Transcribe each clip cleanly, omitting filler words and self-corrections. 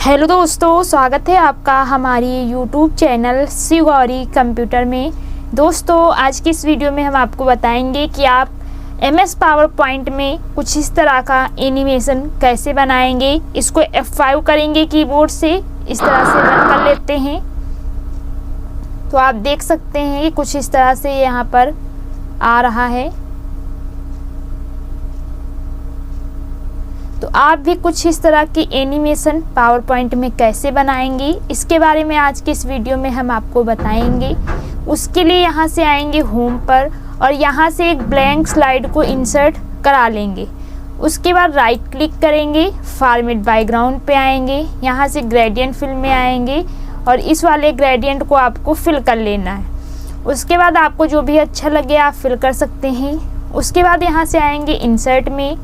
Hello दोस्तों, स्वागत है आपका हमारी YouTube channel Shiv Gauri computer में। दोस्तों, आज की इस वीडियो में हम आपको बताएंगे कि आप MS पावर पॉइंट में कुछ इस तरह का एनिमेशन कैसे बनाएंगे। इसको F5 करेंगे कीबोर्ड से, इस तरह से रन कर लेते हैं तो आप देख सकते हैं कि कुछ इस तरह से यहाँ पर आ रहा है। तो आप भी कुछ इस तरह की एनिमेशन पावर पॉइंट में कैसे बनाएंगे, इसके बारे में आज की इस वीडियो में हम आपको बताएंगे। उसके लिए यहाँ से आएंगे होम पर और यहाँ से एक ब्लैंक स्लाइड को इंसर्ट करा लेंगे। उसके बाद राइट क्लिक करेंगे, फॉर्मेट बैकग्राउंड पे आएंगे, यहाँ से ग्रेडियंट फिल में आएंगे और इस वाले ग्रेडियंट को आपको फिल कर लेना है। उसके बाद आपको जो भी अच्छा लगे आप फिल कर सकते हैं। उसके बाद यहाँ से आएंगे इंसर्ट में,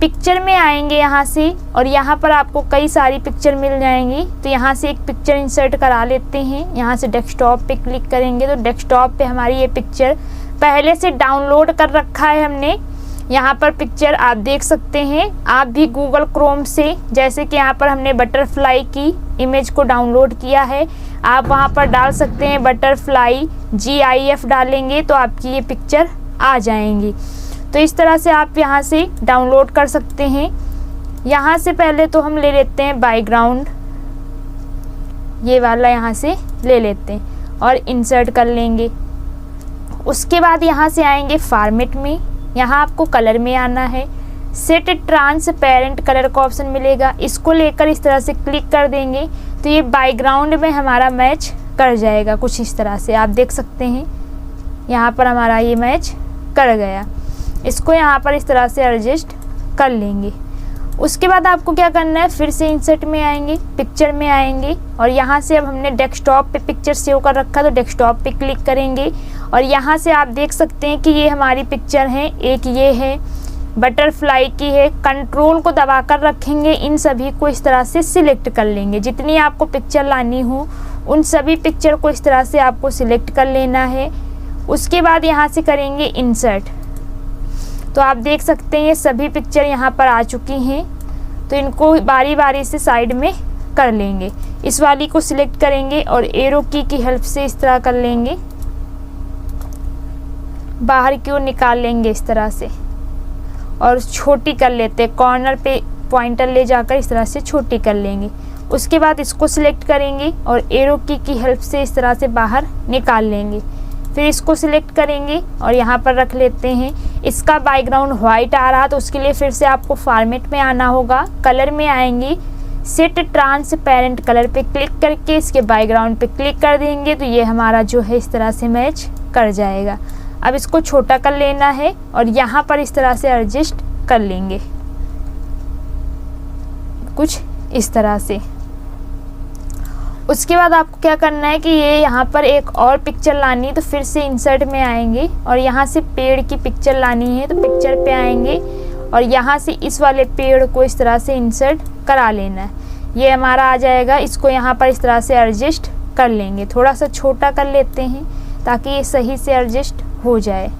पिक्चर में आएंगे यहाँ से और यहाँ पर आपको कई सारी पिक्चर मिल जाएंगी। तो यहाँ से एक पिक्चर इंसर्ट करा लेते हैं। यहाँ से डेस्कटॉप पे क्लिक करेंगे तो डेस्कटॉप पे हमारी ये पिक्चर पहले से डाउनलोड कर रखा है हमने। यहाँ पर पिक्चर आप देख सकते हैं। आप भी गूगल क्रोम से, जैसे कि यहाँ पर हमने बटरफ्लाई की इमेज को डाउनलोड किया है, आप वहाँ पर डाल सकते हैं बटरफ्लाई GIF डालेंगे तो आपकी ये पिक्चर आ जाएंगी। तो इस तरह से आप यहाँ से डाउनलोड कर सकते हैं। यहाँ से पहले तो हम ले लेते हैं बैकग्राउंड, ये वाला यहाँ से ले लेते हैं और इंसर्ट कर लेंगे। उसके बाद यहाँ से आएंगे फॉर्मेट में, यहाँ आपको कलर में आना है। सेट ट्रांसपेरेंट कलर का ऑप्शन मिलेगा, इसको लेकर इस तरह से क्लिक कर देंगे तो ये बैकग्राउंड में हमारा मैच कर जाएगा। कुछ इस तरह से आप देख सकते हैं, यहाँ पर हमारा ये मैच कर गया। इसको यहाँ पर इस तरह से एडजस्ट कर लेंगे। उसके बाद आपको क्या करना है, फिर से इंसर्ट में आएंगे, पिक्चर में आएंगे और यहाँ से अब हमने डेस्कटॉप पे पिक्चर सेव कर रखा तो डेस्कटॉप पे क्लिक करेंगे और यहाँ से आप देख सकते हैं कि ये हमारी पिक्चर है। एक ये है बटरफ्लाई की है, कंट्रोल को दबा कर रखेंगे, इन सभी को इस तरह से सिलेक्ट कर लेंगे। जितनी आपको पिक्चर लानी हो उन सभी पिक्चर को इस तरह से आपको सिलेक्ट कर लेना है। उसके बाद यहाँ से करेंगे इंसर्ट, तो आप देख सकते हैं ये सभी पिक्चर यहाँ पर आ चुकी हैं। तो इनको बारी बारी से साइड में कर लेंगे। इस वाली को सिलेक्ट करेंगे और एरो की हेल्प से इस तरह कर लेंगे, बाहर की ओर निकाल लेंगे इस तरह से और छोटी कर लेते हैं। कॉर्नर पे पॉइंटर ले जाकर इस तरह से छोटी कर लेंगे। उसके बाद इसको सिलेक्ट करेंगे और एरो की हेल्प से इस तरह से बाहर निकाल लेंगे। फिर इसको सिलेक्ट करेंगे और यहाँ पर रख लेते हैं। इसका बैकग्राउंड वाइट आ रहा तो उसके लिए फिर से आपको फॉर्मेट में आना होगा, कलर में आएंगे, सेट ट्रांसपेरेंट कलर पे क्लिक करके इसके बैकग्राउंड पे क्लिक कर देंगे तो ये हमारा जो है इस तरह से मैच कर जाएगा। अब इसको छोटा कर लेना है और यहाँ पर इस तरह से एडजस्ट कर लेंगे कुछ इस तरह से। उसके बाद आपको क्या करना है कि ये यहाँ पर एक और पिक्चर लानी है तो फिर से इंसर्ट में आएंगे और यहाँ से पेड़ की पिक्चर लानी है तो पिक्चर पे आएंगे और यहाँ से इस वाले पेड़ को इस तरह से इंसर्ट करा लेना है। ये हमारा आ जाएगा। इसको यहाँ पर इस तरह से एडजस्ट कर लेंगे, थोड़ा सा छोटा कर लेते हैं ताकि ये सही से एडजस्ट हो जाए।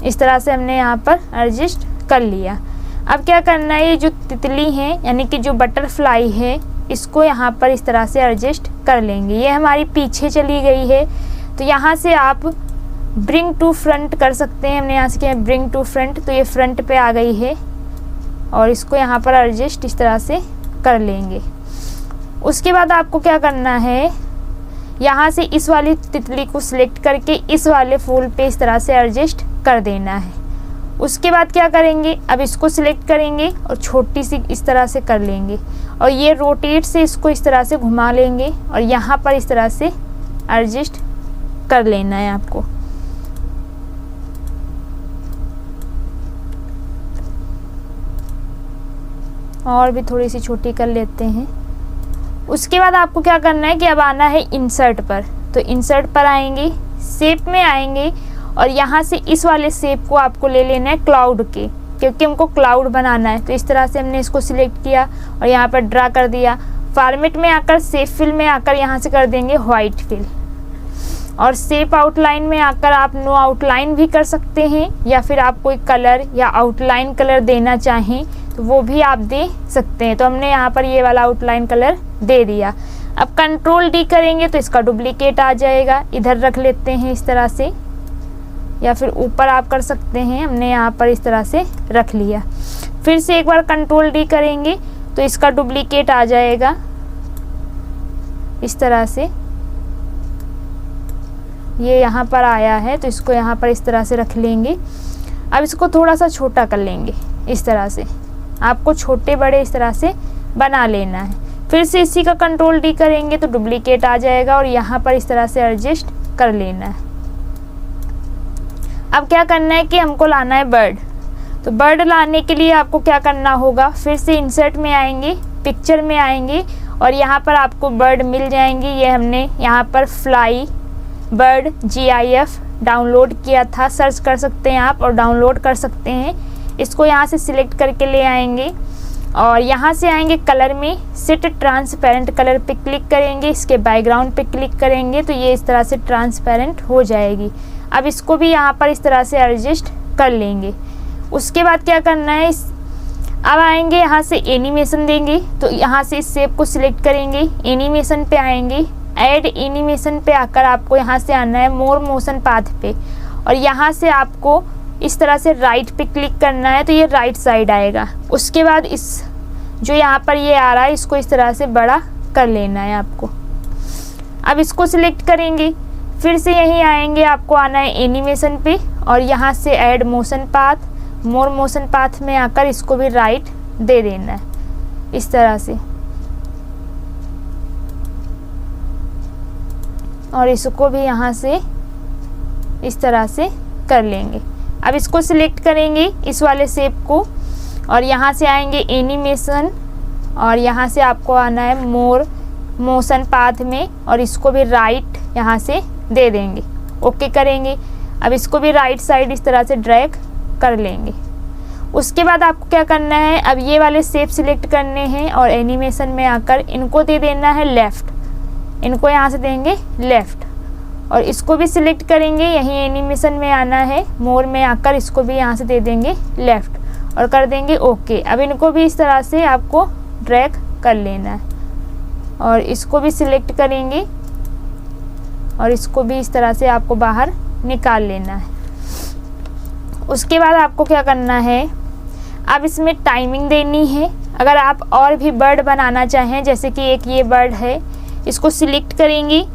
इस तरह से हमने यहाँ पर एडजस्ट कर लिया। अब क्या करना है, ये जो तितली है यानी कि जो बटरफ्लाई है इसको यहाँ पर इस तरह से एडजस्ट कर लेंगे। ये हमारी पीछे चली गई है तो यहाँ से आप ब्रिंग टू फ्रंट कर सकते हैं। हमने यहाँ से किया ब्रिंग टू फ्रंट तो ये फ्रंट पे आ गई है और इसको यहाँ पर एडजस्ट इस तरह से कर लेंगे। उसके बाद आपको क्या करना है, यहाँ से इस वाली तितली को सिलेक्ट करके इस वाले फूल पे इस तरह से एडजस्ट कर देना है। उसके बाद क्या करेंगे, अब इसको सिलेक्ट करेंगे और छोटी सी इस तरह से कर लेंगे और ये रोटेट से इसको इस तरह से घुमा लेंगे और यहाँ पर इस तरह से एडजस्ट कर लेना है आपको। और भी थोड़ी सी छोटी कर लेते हैं। उसके बाद आपको क्या करना है कि अब आना है इंसर्ट पर, तो इंसर्ट पर आएंगे, शेप में आएंगे और यहाँ से इस वाले शेप को आपको ले लेना है क्लाउड के, क्योंकि हमको क्लाउड बनाना है। तो इस तरह से हमने इसको सिलेक्ट किया और यहाँ पर ड्रा कर दिया। फॉर्मेट में आकर शेप फिल में आकर यहाँ से कर देंगे वाइट फिल और शेप आउटलाइन में आकर आप नो आउटलाइन भी कर सकते हैं या फिर आप कोई कलर या आउटलाइन कलर देना चाहें तो वो भी आप दे सकते हैं। तो हमने यहाँ पर ये वाला आउटलाइन कलर दे दिया। अब कंट्रोल डी करेंगे तो इसका डुप्लीकेट आ जाएगा। इधर रख लेते हैं इस तरह से, या फिर ऊपर आप कर सकते हैं। हमने यहाँ पर इस तरह से रख लिया। फिर से एक बार कंट्रोल डी करेंगे तो इसका डुप्लीकेट आ जाएगा इस तरह से। ये यहाँ पर आया है तो इसको यहाँ पर इस तरह से रख लेंगे। अब इसको थोड़ा सा छोटा कर लेंगे इस तरह से। आपको छोटे बड़े इस तरह से बना लेना है। फिर से इसी का कंट्रोल डी करेंगे तो डुप्लीकेट आ जाएगा और यहाँ पर इस तरह से एडजस्ट कर लेना है। अब क्या करना है कि हमको लाना है बर्ड। तो बर्ड लाने के लिए आपको क्या करना होगा, फिर से इंसर्ट में आएंगे, पिक्चर में आएंगे और यहाँ पर आपको बर्ड मिल जाएंगी। ये हमने यहाँ पर फ्लाई बर्ड GIF डाउनलोड किया था, सर्च कर सकते हैं आप और डाउनलोड कर सकते हैं। इसको यहाँ से सिलेक्ट करके ले आएंगे और यहाँ से आएंगे कलर में, सेट ट्रांसपेरेंट कलर पे क्लिक करेंगे। इसके बैकग्राउंड पे क्लिक करेंगे तो ये इस तरह से ट्रांसपेरेंट हो जाएगी। अब इसको भी यहाँ पर इस तरह से एडजस्ट कर लेंगे। उसके बाद क्या करना है, अब आएंगे यहाँ से एनिमेशन देंगे। तो यहाँ से इस शेप को सिलेक्ट करेंगे, एनिमेशन पे आएंगे, ऐड एनिमेशन पे आकर आपको यहाँ से आना है मोर मोशन पाथ पे और यहाँ से आपको इस तरह से राइट पे क्लिक करना है तो ये राइट साइड आएगा। उसके बाद इस जो यहाँ पर ये आ रहा है इसको इस तरह से बड़ा कर लेना है आपको। अब इसको सिलेक्ट करेंगे, फिर से यहीं आएंगे, आपको आना है एनिमेशन पे और यहाँ से ऐड मोशन पाथ, मोर मोशन पाथ में आकर इसको भी राइट दे देना है इस तरह से और इसको भी यहाँ से इस तरह से कर लेंगे। अब इसको सिलेक्ट करेंगे इस वाले शेप को और यहाँ से आएंगे एनिमेशन और यहाँ से आपको आना है मोर मोशन पाथ में और इसको भी राइट यहाँ से दे देंगे, ओके करेंगे। अब इसको भी राइट साइड इस तरह से ड्रैग कर लेंगे। उसके बाद आपको क्या करना है, अब ये वाले शेप सिलेक्ट करने हैं और एनिमेशन में आकर इनको दे देना है लेफ़्ट, इनको यहाँ से देंगे लेफ़्ट और इसको भी सिलेक्ट करेंगे, यहीं एनिमेशन में आना है, मोर में आकर इसको भी यहाँ से दे देंगे लेफ़्ट और कर देंगे ओके। अब इनको भी इस तरह से आपको ड्रैग कर लेना है और इसको भी सिलेक्ट करेंगे और इसको भी इस तरह से आपको बाहर निकाल लेना है। उसके बाद आपको क्या करना है, अब इसमें टाइमिंग देनी है। अगर आप और भी बर्ड बनाना चाहें, जैसे कि एक ये बर्ड है, इसको सिलेक्ट करेंगे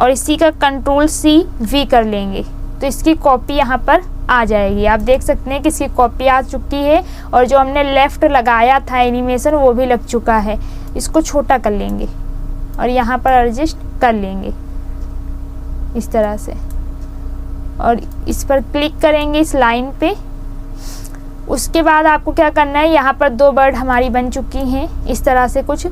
और इसी का Ctrl+C+V कर लेंगे तो इसकी कॉपी यहाँ पर आ जाएगी। आप देख सकते हैं कि इसकी कॉपी आ चुकी है और जो हमने लेफ़्ट लगाया था एनिमेशन वो भी लग चुका है। इसको छोटा कर लेंगे और यहाँ पर एडजस्ट कर लेंगे इस तरह से और इस पर क्लिक करेंगे इस लाइन पे। उसके बाद आपको क्या करना है, यहाँ पर 2 बर्ड हमारी बन चुकी हैं इस तरह से कुछ।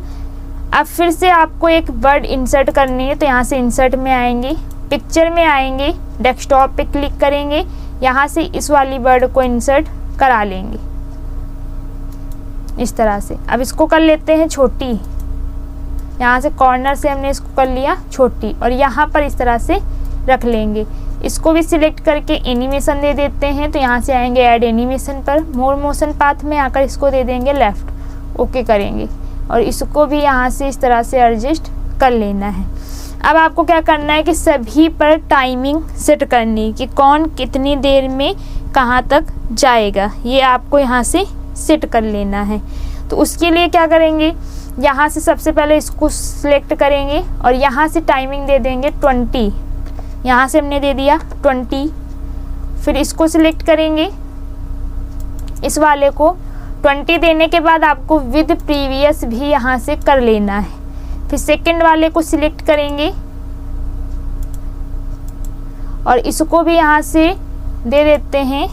अब फिर से आपको एक बर्ड इंसर्ट करनी है तो यहाँ से इंसर्ट में आएंगे, पिक्चर में आएंगे, डेस्कटॉप पे क्लिक करेंगे, यहाँ से इस वाली बर्ड को इंसर्ट करा लेंगे इस तरह से। अब इसको कर लेते हैं छोटी, यहाँ से कॉर्नर से हमने इसको कर लिया छोटी और यहाँ पर इस तरह से रख लेंगे। इसको भी सिलेक्ट करके एनिमेशन दे देते हैं तो यहाँ से आएंगे ऐड एनिमेशन पर, मोर मोशन पाथ में आकर इसको दे देंगे लेफ़्ट, ओके करेंगे और इसको भी यहाँ से इस तरह से एडजस्ट कर लेना है। अब आपको क्या करना है कि सभी पर टाइमिंग सेट करनी, कि कौन कितनी देर में कहाँ तक जाएगा, ये आपको यहाँ से सेट कर लेना है। तो उसके लिए क्या करेंगे, यहाँ से सबसे पहले इसको सिलेक्ट करेंगे और यहाँ से टाइमिंग दे देंगे 20, यहाँ से हमने दे दिया 20। फिर इसको सिलेक्ट करेंगे इस वाले को, 20 देने के बाद आपको विद प्रीवियस भी यहाँ से कर लेना है। फिर सेकंड वाले को सिलेक्ट करेंगे और इसको भी यहाँ से दे देते हैं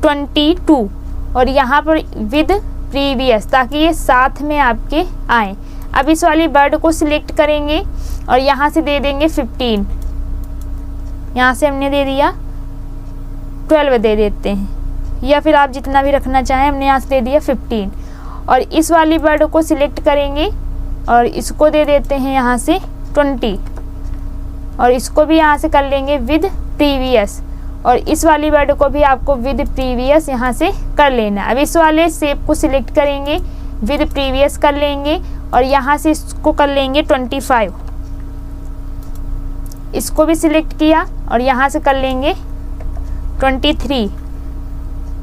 22 और यहाँ पर विद प्रीवियस, ताकि ये साथ में आपके आए। अब इस वाली बर्ड को सिलेक्ट करेंगे और यहाँ से दे देंगे 15, यहाँ से हमने दे दिया 12 दे देते हैं, या फिर आप जितना भी रखना चाहें, हमने यहाँ से दे दिया 15। और इस वाली बर्ड को सिलेक्ट करेंगे और इसको दे देते हैं यहाँ से 20 और इसको भी यहाँ से कर लेंगे विद प्रीवियस और इस वाली बर्ड को भी आपको विद प्रीवियस यहाँ से कर लेना। अब इस वाले शेप को सिलेक्ट करेंगे, विद प्रीवियस कर लेंगे और यहाँ से इसको कर लेंगे 25। इसको भी सिलेक्ट किया और यहाँ से कर लेंगे 23।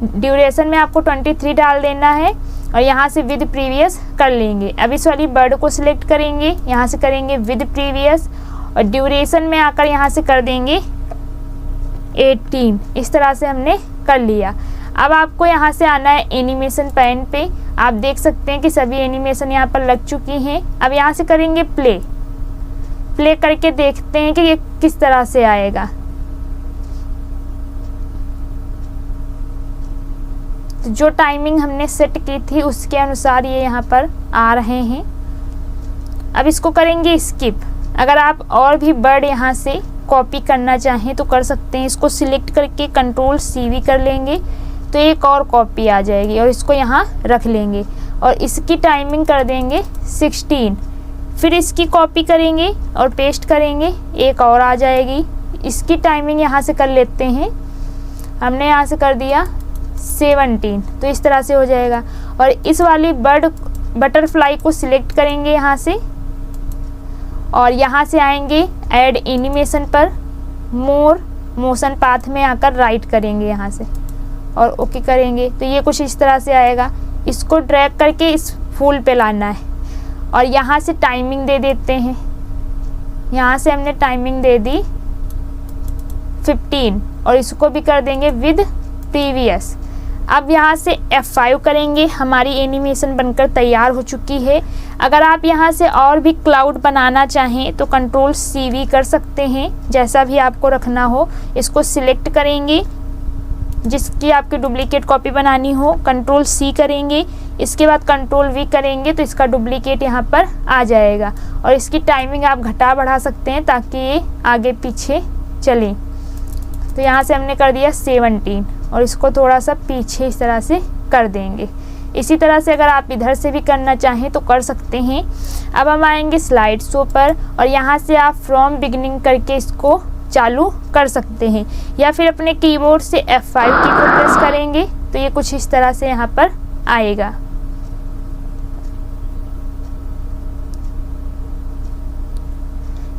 ड्यूरेशन में आपको 23 डाल देना है और यहाँ से विद प्रीवियस कर लेंगे। अब इस वाली बर्ड को सिलेक्ट करेंगे, यहाँ से करेंगे विद प्रीवियस और ड्यूरेशन में आकर यहाँ से कर देंगे 18। इस तरह से हमने कर लिया। अब आपको यहाँ से आना है एनिमेशन पैन पे। आप देख सकते हैं कि सभी एनिमेशन यहाँ पर लग चुकी हैं। अब यहाँ से करेंगे प्ले करके देखते हैं कि ये किस तरह से आएगा। तो जो टाइमिंग हमने सेट की थी उसके अनुसार ये यहाँ पर आ रहे हैं। अब इसको करेंगे स्किप। अगर आप और भी बर्ड यहाँ से कॉपी करना चाहें तो कर सकते हैं। इसको सिलेक्ट करके कंट्रोल CV कर लेंगे तो एक और कॉपी आ जाएगी और इसको यहाँ रख लेंगे और इसकी टाइमिंग कर देंगे 16। फिर इसकी कॉपी करेंगे और पेस्ट करेंगे, एक और आ जाएगी। इसकी टाइमिंग यहाँ से कर लेते हैं, हमने यहाँ से कर दिया 17। तो इस तरह से हो जाएगा। और इस वाली बटरफ्लाई को सिलेक्ट करेंगे यहाँ से और यहाँ से आएंगे ऐड एनिमेशन पर, मोर मोशन पाथ में आकर राइट करेंगे यहाँ से और ओके करेंगे तो ये कुछ इस तरह से आएगा। इसको ड्रैग करके इस फूल पे लाना है और यहाँ से टाइमिंग दे देते हैं। यहाँ से हमने टाइमिंग दे दी 15 और इसको भी कर देंगे विद प्रीवियस। अब यहाँ से F5 करेंगे, हमारी एनिमेशन बनकर तैयार हो चुकी है। अगर आप यहाँ से और भी क्लाउड बनाना चाहें तो कंट्रोल CV कर सकते हैं, जैसा भी आपको रखना हो। इसको सिलेक्ट करेंगे, जिसकी आपकी डुप्लीकेट कॉपी बनानी हो कंट्रोल C करेंगे, इसके बाद कंट्रोल V करेंगे तो इसका डुप्लीकेट यहाँ पर आ जाएगा। और इसकी टाइमिंग आप घटा बढ़ा सकते हैं ताकि ये आगे पीछे चले। तो यहाँ से हमने कर दिया 17 और इसको थोड़ा सा पीछे इस तरह से कर देंगे। इसी तरह से अगर आप इधर से भी करना चाहें तो कर सकते हैं। अब हम आएंगे स्लाइड शो पर और यहाँ से आप फ्रॉम बिगिनिंग करके इसको चालू कर सकते हैं या फिर अपने कीबोर्ड से F5 की को प्रेस करेंगे तो ये कुछ इस तरह से यहाँ पर आएगा।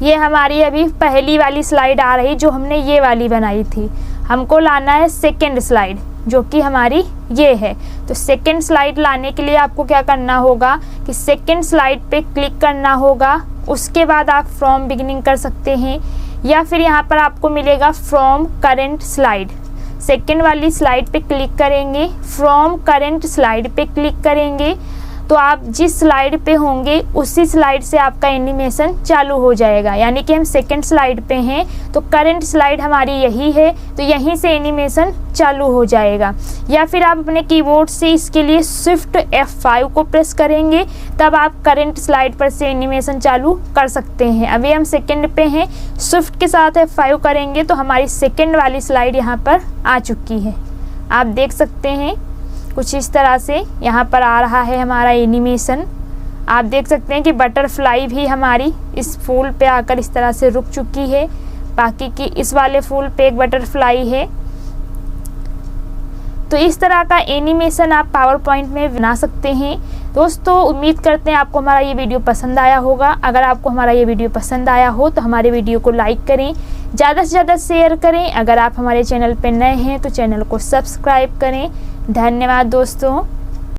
ये हमारी अभी पहली वाली स्लाइड आ रही जो हमने ये वाली बनाई थी। हमको लाना है सेकेंड स्लाइड जो कि हमारी ये है। तो सेकेंड स्लाइड लाने के लिए आपको क्या करना होगा कि सेकेंड स्लाइड पे क्लिक करना होगा, उसके बाद आप फ्रॉम बिगिनिंग कर सकते हैं या फिर यहाँ पर आपको मिलेगा फ्रॉम करेंट स्लाइड। सेकेंड वाली स्लाइड पे क्लिक करेंगे, फ्रॉम करेंट स्लाइड पे क्लिक करेंगे तो आप जिस स्लाइड पे होंगे उसी स्लाइड से आपका एनिमेशन चालू हो जाएगा। यानी कि हम सेकेंड स्लाइड पे हैं तो करंट स्लाइड हमारी यही है तो यहीं से एनिमेशन चालू हो जाएगा। या फिर आप अपने कीबोर्ड से इसके लिए शिफ्ट F5 को प्रेस करेंगे तब आप करंट स्लाइड पर से एनिमेशन चालू कर सकते हैं। अभी हम सेकेंड पे हैं, शिफ्ट के साथ F5 करेंगे तो हमारी सेकेंड वाली स्लाइड यहाँ पर आ चुकी है। आप देख सकते हैं कुछ इस तरह से यहाँ पर आ रहा है हमारा एनिमेशन। आप देख सकते हैं कि बटरफ्लाई भी हमारी इस फूल पे आकर इस तरह से रुक चुकी है, बाकी की इस वाले फूल पे एक बटरफ्लाई है। तो इस तरह का एनिमेशन आप पावर पॉइंट में बना सकते हैं। दोस्तों उम्मीद करते हैं आपको हमारा ये वीडियो पसंद आया होगा। अगर आपको हमारा ये वीडियो पसंद आया हो तो हमारे वीडियो को लाइक करें, ज़्यादा से ज़्यादा शेयर करें। अगर आप हमारे चैनल पर नए हैं तो चैनल को सब्सक्राइब करें। धन्यवाद दोस्तों।